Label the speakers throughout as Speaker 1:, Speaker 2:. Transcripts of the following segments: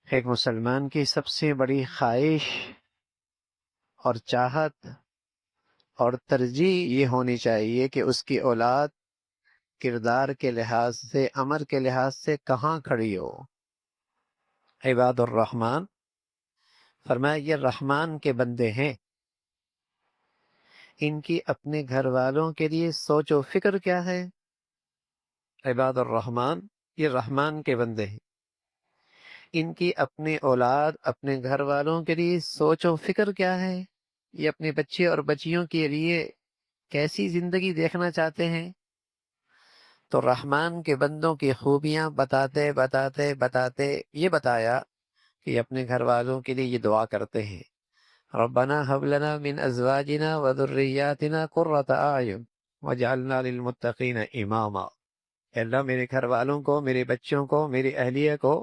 Speaker 1: ایک مسلمان کی سب سے بڑی خواہش اور چاہت اور ترجیح یہ ہونی چاہیے کہ اس کی اولاد کردار کے لحاظ سے، عمر کے لحاظ سے کہاں کھڑی ہو۔ عباد الرحمن فرمایا یہ رحمان کے بندے ہیں، ان کی اپنے گھر والوں کے لیے سوچ و فکر کیا ہے۔ عباد الرحمن یہ رحمان کے بندے ہیں، ان کی اپنے اولاد، اپنے گھر والوں کے لیے سوچ و فکر کیا ہے، یہ اپنے بچے اور بچیوں کے لیے کیسی زندگی دیکھنا چاہتے ہیں۔ تو رحمان کے بندوں کی خوبیاں بتاتے بتاتے بتاتے یہ بتایا کہ اپنے گھر والوں کے لیے یہ دعا کرتے ہیں، ربنا هب لنا من ازواجنا وذرياتنا قرة اعین واجعلنا للمتقین اماما۔ اے اللہ میرے گھر والوں کو، میرے بچوں کو، میری اہلیہ کو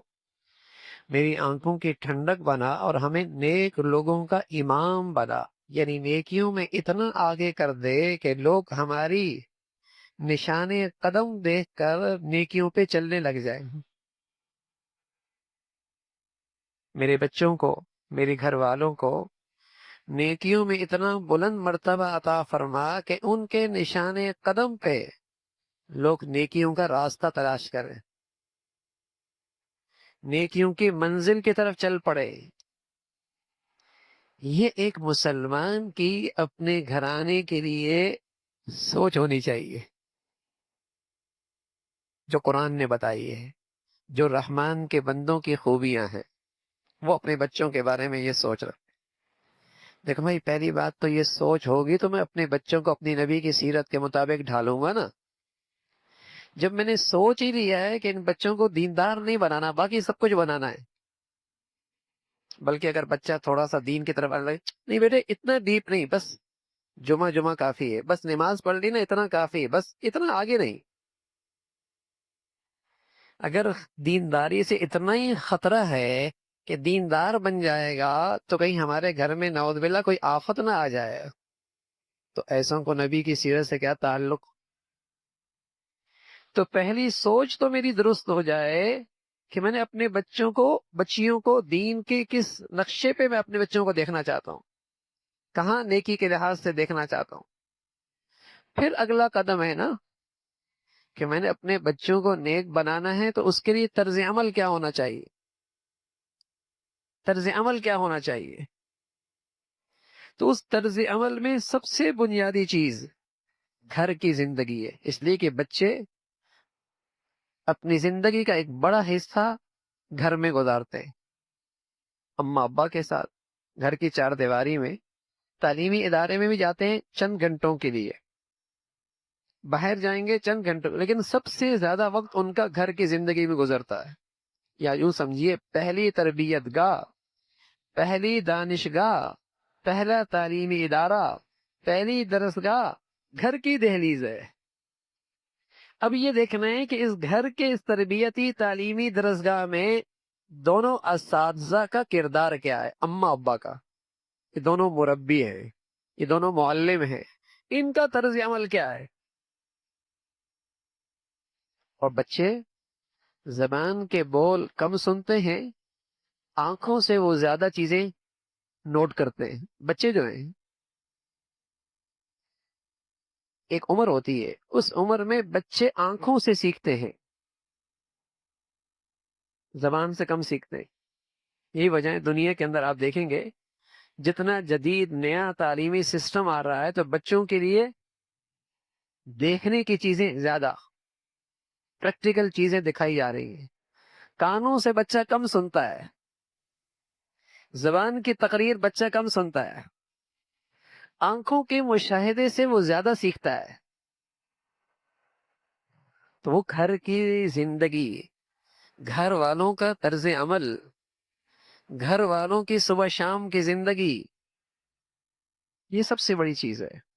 Speaker 1: میری آنکھوں کی ٹھنڈک بنا اور ہمیں نیک لوگوں کا امام بنا، یعنی نیکیوں میں اتنا آگے کر دے کہ لوگ ہماری نشان قدم دیکھ کر نیکیوں پہ چلنے لگ جائیں۔ میرے بچوں کو، میرے گھر والوں کو نیکیوں میں اتنا بلند مرتبہ عطا فرما کہ ان کے نشان قدم پہ لوگ نیکیوں کا راستہ تلاش کریں، نیکیوں کی منزل کی طرف چل پڑے۔ یہ ایک مسلمان کی اپنے گھرانے کے لیے سوچ ہونی چاہیے، جو قرآن نے بتائی ہے، جو رحمان کے بندوں کی خوبیاں ہیں، وہ اپنے بچوں کے بارے میں یہ سوچ رکھتے۔ دیکھو بھائی، پہلی بات تو یہ سوچ ہوگی تو میں اپنے بچوں کو اپنی نبی کی سیرت کے مطابق ڈھالوں گا نا۔ جب میں نے سوچ ہی لیا ہے کہ ان بچوں کو دیندار نہیں بنانا، باقی سب کچھ بنانا ہے، بلکہ اگر بچہ تھوڑا سا دین کی طرف آنے لگے، نہیں بیٹے اتنا ڈیپ نہیں، بس جمعہ کافی ہے، بس نماز پڑھ لی نا اتنا کافی ہے، بس اتنا آگے نہیں۔ اگر دینداری سے اتنا ہی خطرہ ہے کہ دیندار بن جائے گا تو کہیں ہمارے گھر میں نعوذ باللہ کوئی آفت نہ آ جائے، تو ایسوں کو نبی کی سیرت سے کیا تعلق؟ تو پہلی سوچ تو میری درست ہو جائے کہ میں نے اپنے بچوں کو، بچیوں کو دین کے کس نقشے پہ میں اپنے بچوں کو دیکھنا چاہتا ہوں، کہاں نیکی کے لحاظ سے دیکھنا چاہتا ہوں۔ پھر اگلا قدم ہے نا کہ میں نے اپنے بچوں کو نیک بنانا ہے، تو اس کے لیے طرز عمل کیا ہونا چاہیے، طرز عمل کیا ہونا چاہیے۔ تو اس طرز عمل میں سب سے بنیادی چیز گھر کی زندگی ہے، اس لیے کہ بچے اپنی زندگی کا ایک بڑا حصہ گھر میں گزارتے ہیں، اماں ابا کے ساتھ، گھر کی چار دیواری میں۔ تعلیمی ادارے میں بھی جاتے ہیں چند گھنٹوں کے لیے، باہر جائیں گے چند گھنٹوں، لیکن سب سے زیادہ وقت ان کا گھر کی زندگی میں گزرتا ہے۔ یا یوں سمجھیے، پہلی تربیت گاہ، پہلی دانشگاہ، پہلا تعلیمی ادارہ، پہلی درسگاہ گھر کی دہلیز ہے۔ اب یہ دیکھنا ہے کہ اس گھر کے اس تربیتی تعلیمی درسگاہ میں دونوں اساتذہ کا کردار کیا ہے، اماں ابا کا، یہ دونوں مربی ہیں، یہ دونوں معلم ہیں، ان کا طرز عمل کیا ہے۔ اور بچے زبان کے بول کم سنتے ہیں، آنکھوں سے وہ زیادہ چیزیں نوٹ کرتے ہیں۔ بچے جو ہیں، ایک عمر ہوتی ہے، اس عمر میں بچے آنکھوں سے سیکھتے ہیں، زبان سے کم سیکھتے ہیں۔ یہی وجہ ہے دنیا کے اندر آپ دیکھیں گے جتنا جدید نیا تعلیمی سسٹم آ رہا ہے تو بچوں کے لیے دیکھنے کی چیزیں زیادہ، پریکٹیکل چیزیں دکھائی جا رہی ہیں۔ کانوں سے بچہ کم سنتا ہے، زبان کی تقریر بچہ کم سنتا ہے، آنکھوں کے مشاہدے سے وہ زیادہ سیکھتا ہے۔ تو وہ گھر کی زندگی، گھر والوں کا طرز عمل، گھر والوں کی صبح شام کی زندگی، یہ سب سے بڑی چیز ہے۔